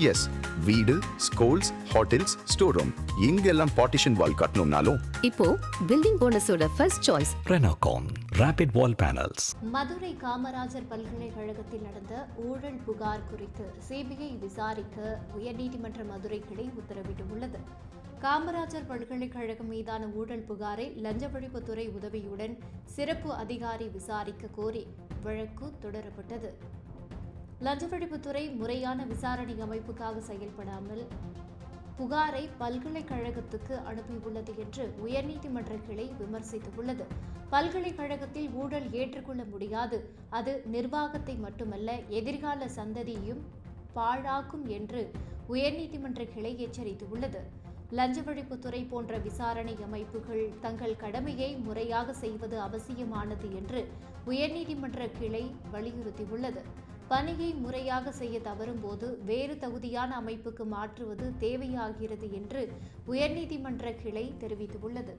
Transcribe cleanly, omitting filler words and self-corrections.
S, வீடு, schools, hotels, store room இங்கெல்லாம் partition wall கட்டணும்னாலும் இப்போ பில்டிங் போனஸோட first choice Renocon Rapid Wall Panels. Madurai Kamarajar பல்கலைக்கழகத்தில் நடந்த ஊழல் புகார் குறித்து சிபிஐ விசாரிக்க உயர்நீதிமன்ற மதுரை கிளை உத்தரவிட்டுள்ளது. காமராஜர் பல்கலைக்கழகம் மீதான ஊழல் புகாரை லஞ்ச ஒழிப்புத்துறை உதவியுடன் சிறப்பு அதிகாரி விசாரிக்க கோரி வழக்கு தொடரப்பட்டது. லஞ்ச ஒழிப்புத்துறை முறையான விசாரணை அமைப்புக்காக செயல்படாமல் புகாரை பல்கலைக்கழகத்துக்கு அனுப்பியுள்ளது என்று உயர்நீதிமன்ற கிளை விமர்சித்துள்ளது. பல்கலைக்கழகத்தில் ஊழல் ஏற்றுக்கொள்ள முடியாது, அது நிர்வாகத்தை மட்டுமல்ல எதிர்கால சந்ததியையும் பாழாக்கும் என்று உயர்நீதிமன்ற கிளை எச்சரித்துள்ளது. லஞ்ச ஒழிப்புத்துறை போன்ற விசாரணை அமைப்புகள் தங்கள் கடமையை முறையாக செய்வது அவசியமானது என்று உயர்நீதிமன்ற கிளை வலியுறுத்தியுள்ளது. பணியை முறையாக செய்ய தவறும்போது வேறு தகுதியான அமைப்புக்கு மாற்றுவது தேவையாகிறது என்று உயர்நீதிமன்ற கிளை தெரிவித்துள்ளது.